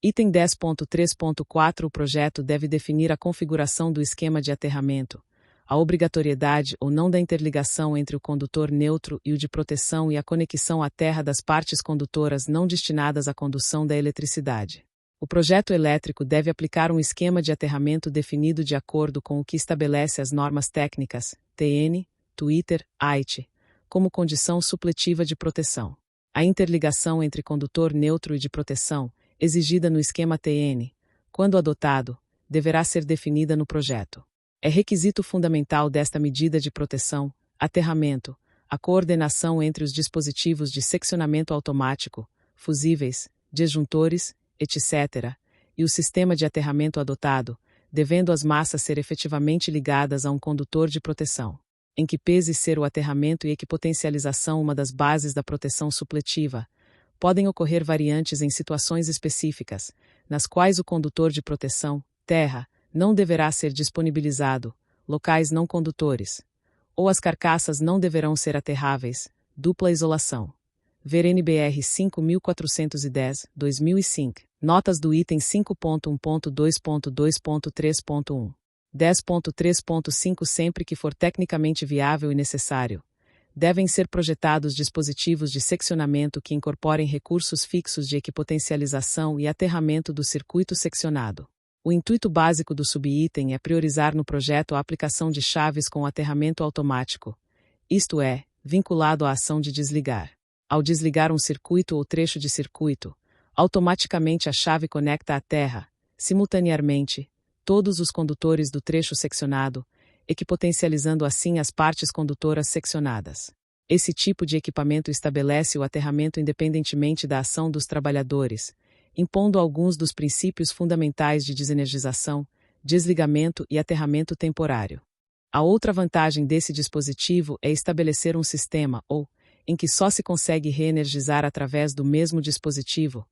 Item 10.3.4 O projeto deve definir a configuração do esquema de aterramento, a obrigatoriedade ou não da interligação entre o condutor neutro e o de proteção e a conexão à terra das partes condutoras não destinadas à condução da eletricidade. O projeto elétrico deve aplicar um esquema de aterramento definido de acordo com o que estabelece as normas técnicas, TN, Twitter, AIT, como condição supletiva de proteção. A interligação entre condutor neutro e de proteção, exigida no esquema TN, quando adotado, deverá ser definida no projeto. É requisito fundamental desta medida de proteção, aterramento, a coordenação entre os dispositivos de seccionamento automático, fusíveis, disjuntores, etc., e o sistema de aterramento adotado, devendo as massas ser efetivamente ligadas a um condutor de proteção, em que pese ser o aterramento e equipotencialização uma das bases da proteção supletiva. Podem ocorrer variantes em situações específicas, nas quais o condutor de proteção, terra, não deverá ser disponibilizado, locais não condutores, ou as carcaças não deverão ser aterráveis, dupla isolação. Ver NBR 5410, 2005. Notas do item 5.1.2.2.3.1. 10.3.5 Sempre que for tecnicamente viável e necessário, devem ser projetados dispositivos de seccionamento que incorporem recursos fixos de equipotencialização e aterramento do circuito seccionado. O intuito básico do subitem é priorizar no projeto a aplicação de chaves com aterramento automático, isto é, vinculado à ação de desligar. Ao desligar um circuito ou trecho de circuito, automaticamente a chave conecta à terra, simultaneamente, todos os condutores do trecho seccionado, equipotencializando assim as partes condutoras seccionadas. Esse tipo de equipamento estabelece o aterramento independentemente da ação dos trabalhadores, impondo alguns dos princípios fundamentais de desenergização, desligamento e aterramento temporário. A outra vantagem desse dispositivo é estabelecer um sistema em que só se consegue reenergizar através do mesmo dispositivo,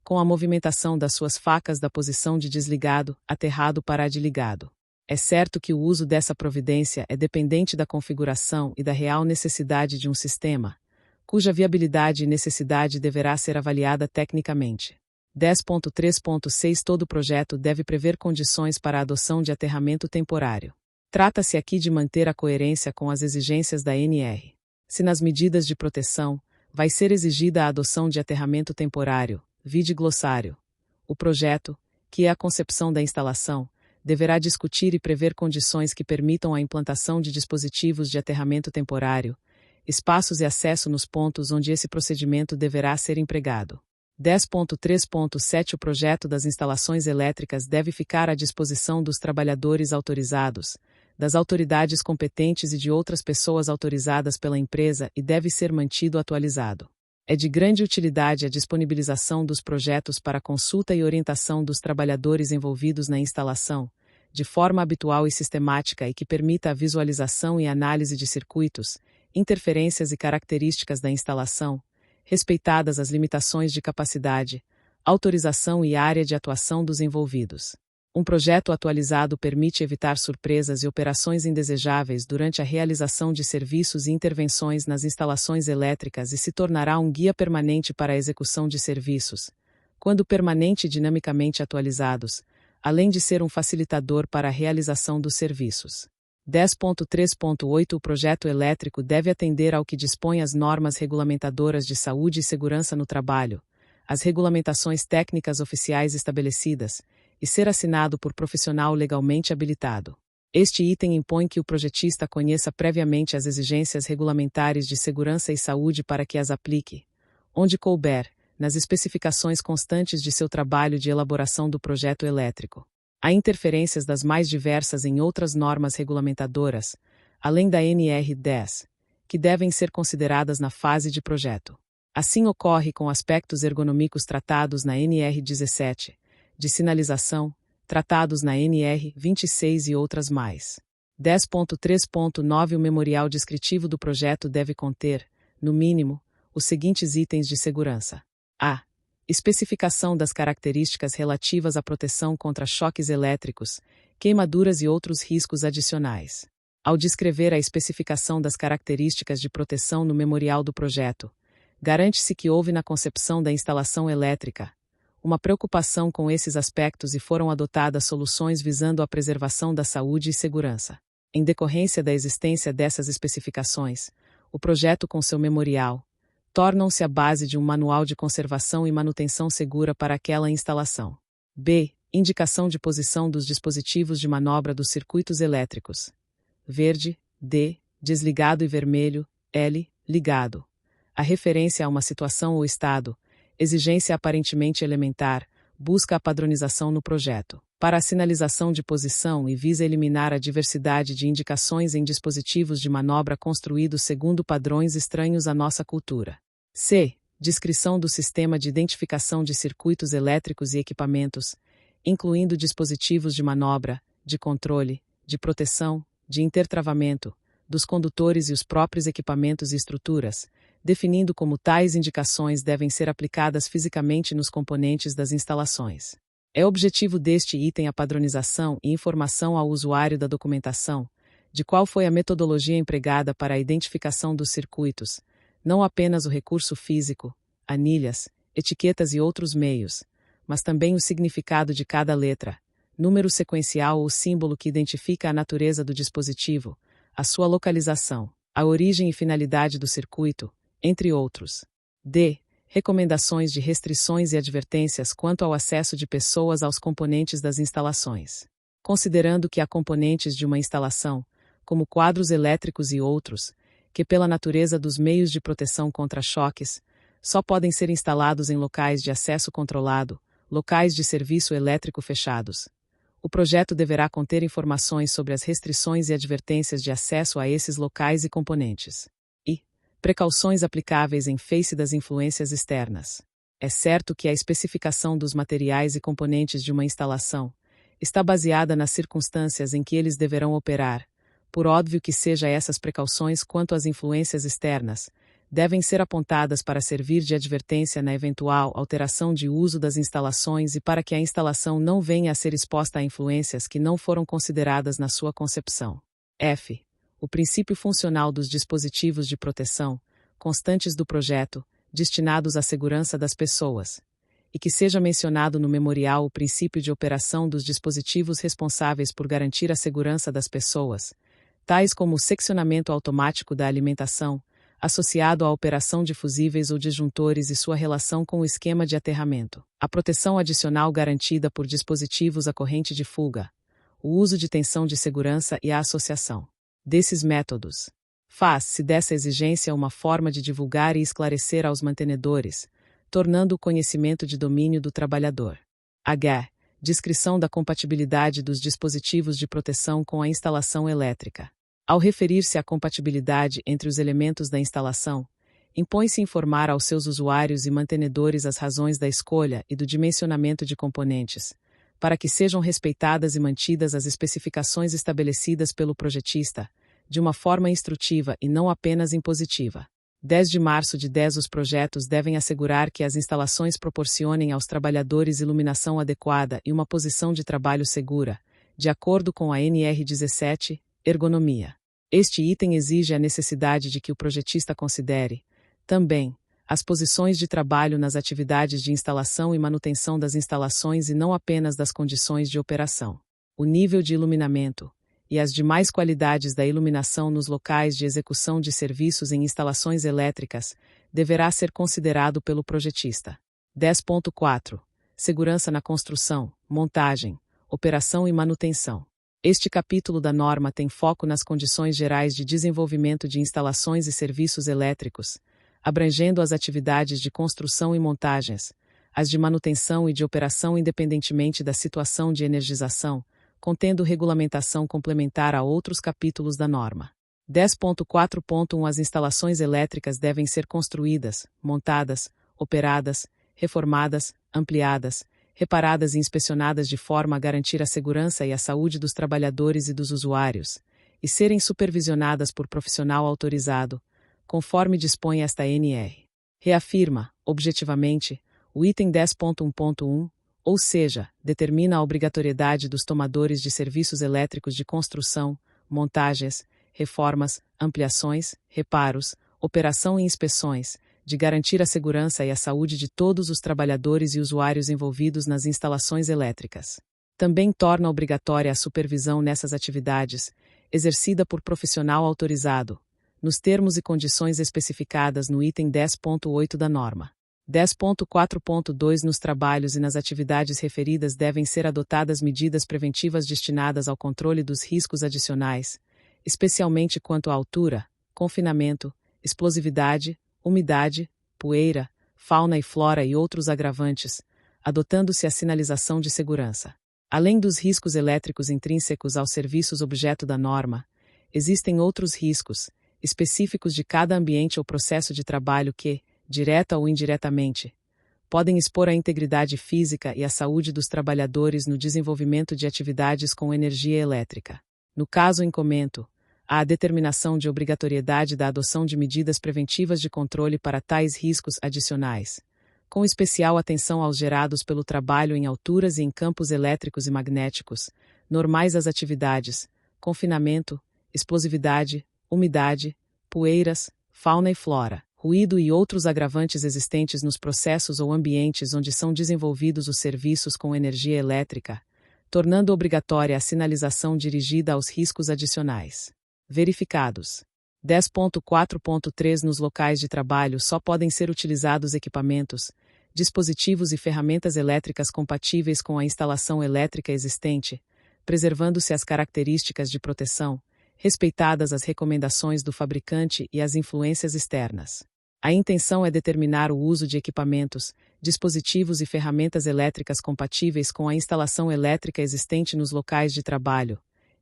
com a movimentação das suas facas da posição de desligado, aterrado para a de ligado. É certo que o uso dessa providência é dependente da configuração e da real necessidade de um sistema, cuja viabilidade e necessidade deverá ser avaliada tecnicamente. 10.3.6 Todo projeto deve prever condições para a adoção de aterramento temporário. Trata-se aqui de manter a coerência com as exigências da NR. Se nas medidas de proteção, vai ser exigida a adoção de aterramento temporário, vide glossário. O projeto, que é a concepção da instalação, deverá discutir e prever condições que permitam a implantação de dispositivos de aterramento temporário, espaços e acesso nos pontos onde esse procedimento deverá ser empregado. 10.3.7 O projeto das instalações elétricas deve ficar à disposição dos trabalhadores autorizados, das autoridades competentes e de outras pessoas autorizadas pela empresa e deve ser mantido atualizado. É de grande utilidade a disponibilização dos projetos para consulta e orientação dos trabalhadores envolvidos na instalação, de forma habitual e sistemática e que permita a visualização e análise de circuitos, interferências e características da instalação, respeitadas as limitações de capacidade, autorização e área de atuação dos envolvidos. Um projeto atualizado permite evitar surpresas e operações indesejáveis durante a realização de serviços e intervenções nas instalações elétricas e se tornará um guia permanente para a execução de serviços, quando permanente e dinamicamente atualizados, além de ser um facilitador para a realização dos serviços. 10.3.8 O projeto elétrico deve atender ao que dispõe as normas regulamentadoras de saúde e segurança no trabalho, as regulamentações técnicas oficiais estabelecidas, e ser assinado por profissional legalmente habilitado. Este item impõe que o projetista conheça previamente as exigências regulamentares de segurança e saúde para que as aplique, onde couber, nas especificações constantes de seu trabalho de elaboração do projeto elétrico. Há interferências das mais diversas em outras normas regulamentadoras, além da NR 10, que devem ser consideradas na fase de projeto. Assim ocorre com aspectos ergonômicos tratados na NR 17, de sinalização, tratados na NR 26 e outras mais. 10.3.9 O memorial descritivo do projeto deve conter, no mínimo, os seguintes itens de segurança. A. Especificação das características relativas à proteção contra choques elétricos, queimaduras e outros riscos adicionais. Ao descrever a especificação das características de proteção no memorial do projeto, garante-se que houve na concepção da instalação elétrica uma preocupação com esses aspectos e foram adotadas soluções visando a preservação da saúde e segurança. Em decorrência da existência dessas especificações, o projeto com seu memorial tornam-se a base de um manual de conservação e manutenção segura para aquela instalação. B. Indicação de posição dos dispositivos de manobra dos circuitos elétricos. Verde, D. Desligado e vermelho, L. Ligado. A referência a uma situação ou estado, exigência aparentemente elementar, busca a padronização no projeto. Para a sinalização de posição e visa eliminar a diversidade de indicações em dispositivos de manobra construídos segundo padrões estranhos à nossa cultura. C. Descrição do sistema de identificação de circuitos elétricos e equipamentos, incluindo dispositivos de manobra, de controle, de proteção, de intertravamento, dos condutores e os próprios equipamentos e estruturas, definindo como tais indicações devem ser aplicadas fisicamente nos componentes das instalações. É objetivo deste item a padronização e informação ao usuário da documentação, de qual foi a metodologia empregada para a identificação dos circuitos, não apenas o recurso físico, anilhas, etiquetas e outros meios, mas também o significado de cada letra, número sequencial ou símbolo que identifica a natureza do dispositivo, a sua localização, a origem e finalidade do circuito, entre outros. D. Recomendações de restrições e advertências quanto ao acesso de pessoas aos componentes das instalações. Considerando que há componentes de uma instalação, como quadros elétricos e outros, que pela natureza dos meios de proteção contra choques, só podem ser instalados em locais de acesso controlado, locais de serviço elétrico fechados. O projeto deverá conter informações sobre as restrições e advertências de acesso a esses locais e componentes. E precauções aplicáveis em face das influências externas. É certo que a especificação dos materiais e componentes de uma instalação está baseada nas circunstâncias em que eles deverão operar, por óbvio que seja essas precauções quanto às influências externas, devem ser apontadas para servir de advertência na eventual alteração de uso das instalações e para que a instalação não venha a ser exposta a influências que não foram consideradas na sua concepção. F. O princípio funcional dos dispositivos de proteção, constantes do projeto, destinados à segurança das pessoas, e que seja mencionado no memorial o princípio de operação dos dispositivos responsáveis por garantir a segurança das pessoas, tais como o seccionamento automático da alimentação, associado à operação de fusíveis ou disjuntores e sua relação com o esquema de aterramento, a proteção adicional garantida por dispositivos à corrente de fuga, o uso de tensão de segurança e a associação desses métodos. Faz-se dessa exigência uma forma de divulgar e esclarecer aos mantenedores, tornando o conhecimento de domínio do trabalhador. H. Descrição da compatibilidade dos dispositivos de proteção com a instalação elétrica. Ao referir-se à compatibilidade entre os elementos da instalação, impõe-se informar aos seus usuários e mantenedores as razões da escolha e do dimensionamento de componentes, para que sejam respeitadas e mantidas as especificações estabelecidas pelo projetista, de uma forma instrutiva e não apenas impositiva. 10 de março de 10 Os projetos devem assegurar que as instalações proporcionem aos trabalhadores iluminação adequada e uma posição de trabalho segura, de acordo com a NR17, ergonomia. Este item exige a necessidade de que o projetista considere, também, as posições de trabalho nas atividades de instalação e manutenção das instalações e não apenas das condições de operação, o nível de iluminamento, e as demais qualidades da iluminação nos locais de execução de serviços em instalações elétricas, deverá ser considerado pelo projetista. 10.4. Segurança na construção, montagem, operação e manutenção. Este capítulo da norma tem foco nas condições gerais de desenvolvimento de instalações e serviços elétricos, abrangendo as atividades de construção e montagens, as de manutenção e de operação independentemente da situação de energização, contendo regulamentação complementar a outros capítulos da norma. 10.4.1 As instalações elétricas devem ser construídas, montadas, operadas, reformadas, ampliadas, reparadas e inspecionadas de forma a garantir a segurança e a saúde dos trabalhadores e dos usuários, e serem supervisionadas por profissional autorizado, conforme dispõe esta NR. Reafirma, objetivamente, o item 10.1.1, ou seja, determina a obrigatoriedade dos tomadores de serviços elétricos de construção, montagens, reformas, ampliações, reparos, operação e inspeções, de garantir a segurança e a saúde de todos os trabalhadores e usuários envolvidos nas instalações elétricas. Também torna obrigatória a supervisão nessas atividades, exercida por profissional autorizado, nos termos e condições especificadas no item 10.8 da norma. 10.4.2 Nos trabalhos e nas atividades referidas devem ser adotadas medidas preventivas destinadas ao controle dos riscos adicionais, especialmente quanto à altura, confinamento, explosividade, umidade, poeira, fauna e flora e outros agravantes, adotando-se a sinalização de segurança. Além dos riscos elétricos intrínsecos aos serviços objeto da norma, existem outros riscos, específicos de cada ambiente ou processo de trabalho que, direta ou indiretamente, podem expor a integridade física e a saúde dos trabalhadores no desenvolvimento de atividades com energia elétrica. No caso em comento, há a determinação de obrigatoriedade da adoção de medidas preventivas de controle para tais riscos adicionais, com especial atenção aos gerados pelo trabalho em alturas e em campos elétricos e magnéticos, normais às atividades, confinamento, explosividade, umidade, poeiras, fauna e flora, ruído e outros agravantes existentes nos processos ou ambientes onde são desenvolvidos os serviços com energia elétrica, tornando obrigatória a sinalização dirigida aos riscos adicionais. Verificados. 10.4.3 Nos locais de trabalho só podem ser utilizados equipamentos, dispositivos e ferramentas elétricas compatíveis com a instalação elétrica existente, preservando-se as características de proteção, respeitadas as recomendações do fabricante e as influências externas. A intenção é determinar o uso de equipamentos, dispositivos e ferramentas elétricas compatíveis com a instalação elétrica existente nos locais de trabalho,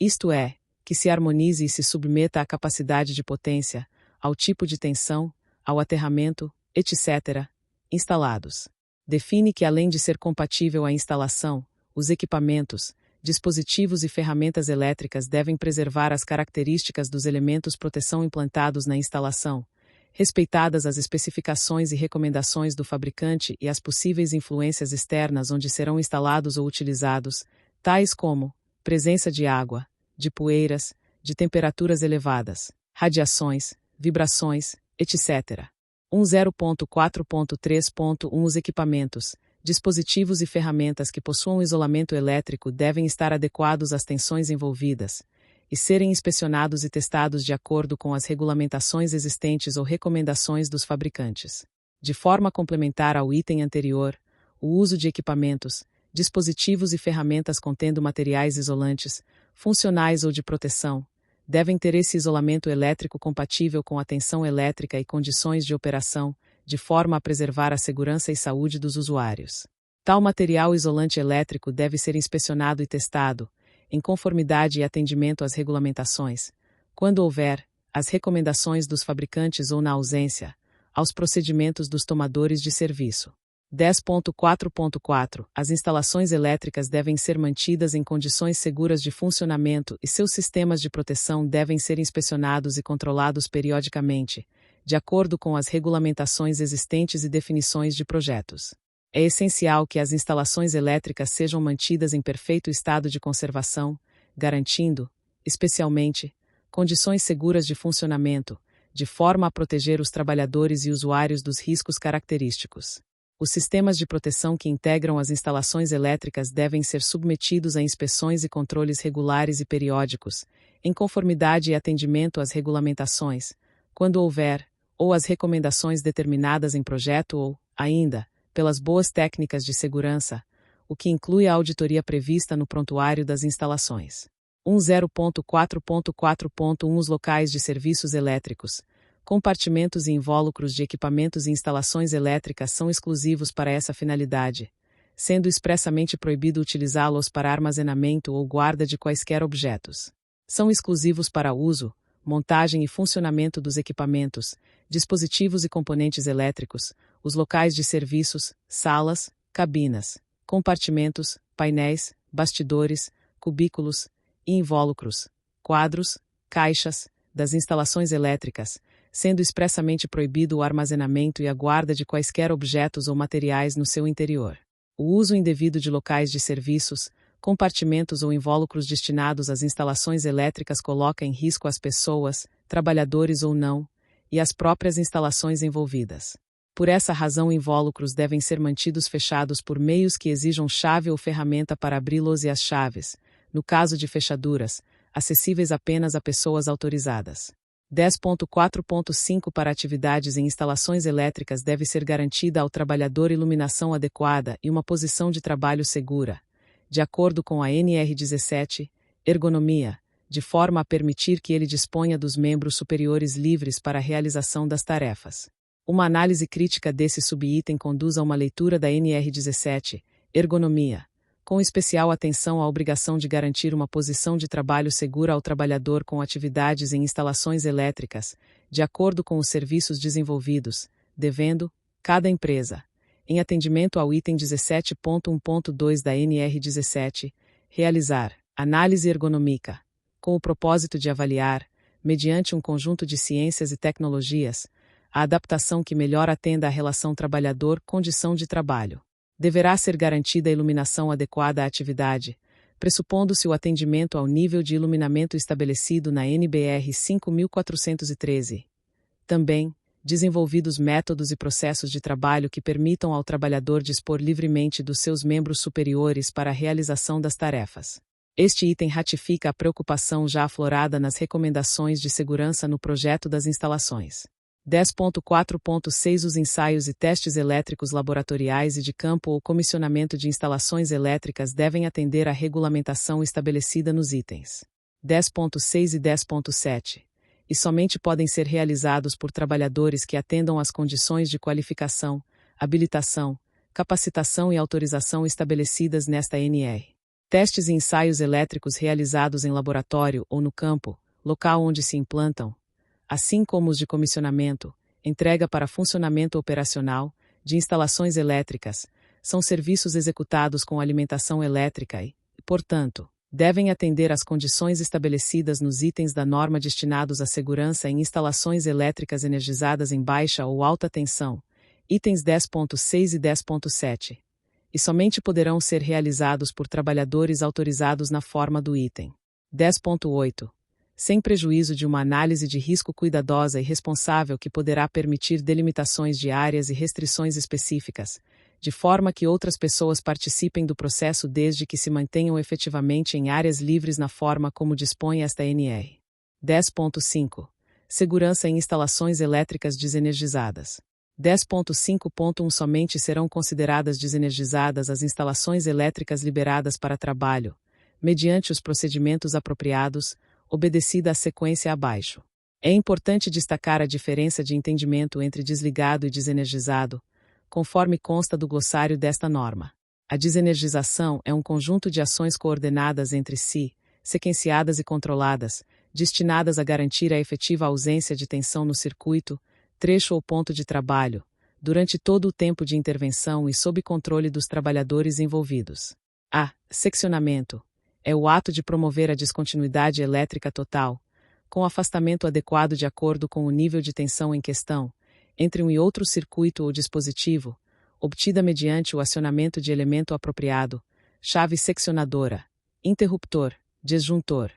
isto é, que se harmonize e se submeta à capacidade de potência, ao tipo de tensão, ao aterramento, etc., instalados. Define que, além de ser compatível à instalação, os equipamentos, dispositivos e ferramentas elétricas devem preservar as características dos elementos proteção implantados na instalação, respeitadas as especificações e recomendações do fabricante e as possíveis influências externas onde serão instalados ou utilizados, tais como presença de água, de poeiras, de temperaturas elevadas, radiações, vibrações, etc. 10.4.3.1 Os equipamentos, dispositivos e ferramentas que possuam isolamento elétrico devem estar adequados às tensões envolvidas e serem inspecionados e testados de acordo com as regulamentações existentes ou recomendações dos fabricantes. De forma complementar ao item anterior, o uso de equipamentos, dispositivos e ferramentas contendo materiais isolantes, funcionais ou de proteção, devem ter esse isolamento elétrico compatível com a tensão elétrica e condições de operação, de forma a preservar a segurança e saúde dos usuários. Tal material isolante elétrico deve ser inspecionado e testado, em conformidade e atendimento às regulamentações, quando houver, as recomendações dos fabricantes ou na ausência, aos procedimentos dos tomadores de serviço. 10.4.4 As instalações elétricas devem ser mantidas em condições seguras de funcionamento e seus sistemas de proteção devem ser inspecionados e controlados periodicamente, de acordo com as regulamentações existentes e definições de projetos. É essencial que as instalações elétricas sejam mantidas em perfeito estado de conservação, garantindo, especialmente, condições seguras de funcionamento, de forma a proteger os trabalhadores e usuários dos riscos característicos. Os sistemas de proteção que integram as instalações elétricas devem ser submetidos a inspeções e controles regulares e periódicos, em conformidade e atendimento às regulamentações, quando houver, ou às recomendações determinadas em projeto ou, ainda, pelas boas técnicas de segurança, o que inclui a auditoria prevista no prontuário das instalações. 10.4.4.1 Os locais de serviços elétricos, compartimentos e invólucros de equipamentos e instalações elétricas são exclusivos para essa finalidade, sendo expressamente proibido utilizá-los para armazenamento ou guarda de quaisquer objetos. São exclusivos para uso, montagem e funcionamento dos equipamentos, dispositivos e componentes elétricos, os locais de serviços, salas, cabinas, compartimentos, painéis, bastidores, cubículos e invólucros, quadros, caixas, das instalações elétricas, sendo expressamente proibido o armazenamento e a guarda de quaisquer objetos ou materiais no seu interior. O uso indevido de locais de serviços, compartimentos ou invólucros destinados às instalações elétricas coloca em risco as pessoas, trabalhadores ou não, e as próprias instalações envolvidas. Por essa razão, invólucros devem ser mantidos fechados por meios que exijam chave ou ferramenta para abri-los e as chaves, no caso de fechaduras, acessíveis apenas a pessoas autorizadas. 10.4.5 Para atividades em instalações elétricas deve ser garantida ao trabalhador iluminação adequada e uma posição de trabalho segura, de acordo com a NR17, ergonomia, de forma a permitir que ele disponha dos membros superiores livres para a realização das tarefas. Uma análise crítica desse subitem conduz a uma leitura da NR17, ergonomia, com especial atenção à obrigação de garantir uma posição de trabalho segura ao trabalhador com atividades em instalações elétricas, de acordo com os serviços desenvolvidos, devendo, cada empresa, em atendimento ao item 17.1.2 da NR17, realizar análise ergonômica, com o propósito de avaliar, mediante um conjunto de ciências e tecnologias, a adaptação que melhor atenda à relação trabalhador-condição de trabalho. Deverá ser garantida a iluminação adequada à atividade, pressupondo-se o atendimento ao nível de iluminamento estabelecido na NBR 5413. Também, desenvolvidos métodos e processos de trabalho que permitam ao trabalhador dispor livremente dos seus membros superiores para a realização das tarefas. Este item ratifica a preocupação já aflorada nas recomendações de segurança no projeto das instalações. 10.4.6 Os ensaios e testes elétricos laboratoriais e de campo ou comissionamento de instalações elétricas devem atender à regulamentação estabelecida nos itens 10.6 e 10.7, e somente podem ser realizados por trabalhadores que atendam às condições de qualificação, habilitação, capacitação e autorização estabelecidas nesta NR. Testes e ensaios elétricos realizados em laboratório ou no campo, local onde se implantam, assim como os de comissionamento, entrega para funcionamento operacional, de instalações elétricas, são serviços executados com alimentação elétrica e, portanto, devem atender às condições estabelecidas nos itens da norma destinados à segurança em instalações elétricas energizadas em baixa ou alta tensão, itens 10.6 e 10.7, e somente poderão ser realizados por trabalhadores autorizados na forma do item 10.8. Sem prejuízo de uma análise de risco cuidadosa e responsável que poderá permitir delimitações de áreas e restrições específicas, de forma que outras pessoas participem do processo desde que se mantenham efetivamente em áreas livres na forma como dispõe esta NR. 10.5. Segurança em instalações elétricas desenergizadas. 10.5.1 Somente serão consideradas desenergizadas as instalações elétricas liberadas para trabalho, mediante os procedimentos apropriados, obedecida a sequência abaixo. É importante destacar a diferença de entendimento entre desligado e desenergizado, conforme consta do glossário desta norma. A desenergização é um conjunto de ações coordenadas entre si, sequenciadas e controladas, destinadas a garantir a efetiva ausência de tensão no circuito, trecho ou ponto de trabalho, durante todo o tempo de intervenção e sob controle dos trabalhadores envolvidos. A. Seccionamento é o ato de promover a descontinuidade elétrica total, com afastamento adequado de acordo com o nível de tensão em questão, entre um e outro circuito ou dispositivo, obtida mediante o acionamento de elemento apropriado, chave seccionadora, interruptor, disjuntor,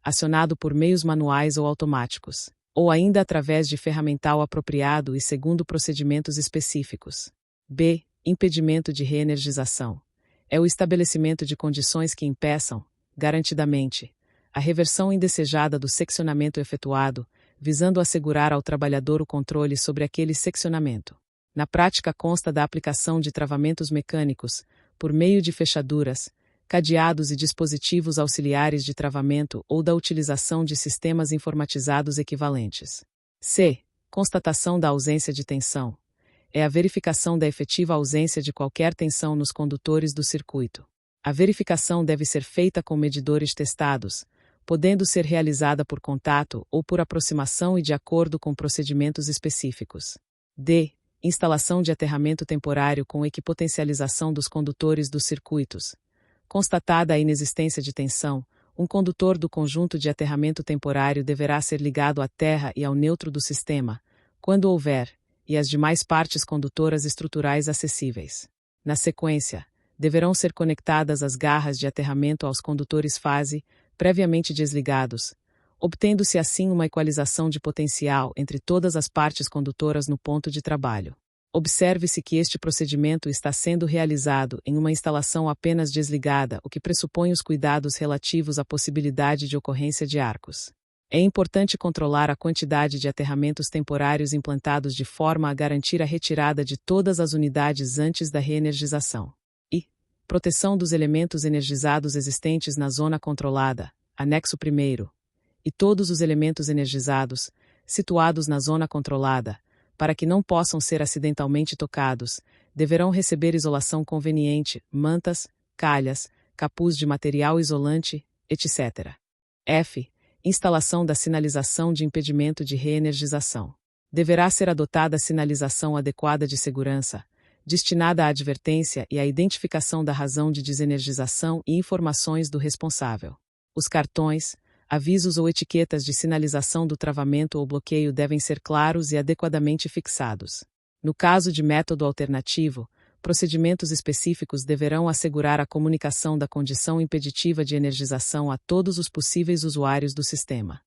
acionado por meios manuais ou automáticos, ou ainda através de ferramental apropriado e segundo procedimentos específicos. B. Impedimento de reenergização. É o estabelecimento de condições que impeçam, garantidamente, a reversão indesejada do seccionamento efetuado, visando assegurar ao trabalhador o controle sobre aquele seccionamento. Na prática consta da aplicação de travamentos mecânicos, por meio de fechaduras, cadeados e dispositivos auxiliares de travamento ou da utilização de sistemas informatizados equivalentes. C. Constatação da ausência de tensão. É a verificação da efetiva ausência de qualquer tensão nos condutores do circuito. A verificação deve ser feita com medidores testados, podendo ser realizada por contato ou por aproximação e de acordo com procedimentos específicos. D. Instalação de aterramento temporário com equipotencialização dos condutores dos circuitos. Constatada a inexistência de tensão, um condutor do conjunto de aterramento temporário deverá ser ligado à terra e ao neutro do sistema, quando houver, e as demais partes condutoras estruturais acessíveis. Na sequência, deverão ser conectadas as garras de aterramento aos condutores fase, previamente desligados, obtendo-se assim uma equalização de potencial entre todas as partes condutoras no ponto de trabalho. Observe-se que este procedimento está sendo realizado em uma instalação apenas desligada, o que pressupõe os cuidados relativos à possibilidade de ocorrência de arcos. É importante controlar a quantidade de aterramentos temporários implantados de forma a garantir a retirada de todas as unidades antes da reenergização. E proteção dos elementos energizados existentes na zona controlada, anexo 1º, e todos os elementos energizados, situados na zona controlada, para que não possam ser acidentalmente tocados, deverão receber isolação conveniente, mantas, calhas, capuz de material isolante, etc. F. Instalação da sinalização de impedimento de reenergização. Deverá ser adotada sinalização adequada de segurança, destinada à advertência e à identificação da razão de desenergização e informações do responsável. Os cartões, avisos ou etiquetas de sinalização do travamento ou bloqueio devem ser claros e adequadamente fixados. No caso de método alternativo, procedimentos específicos deverão assegurar a comunicação da condição impeditiva de energização a todos os possíveis usuários do sistema.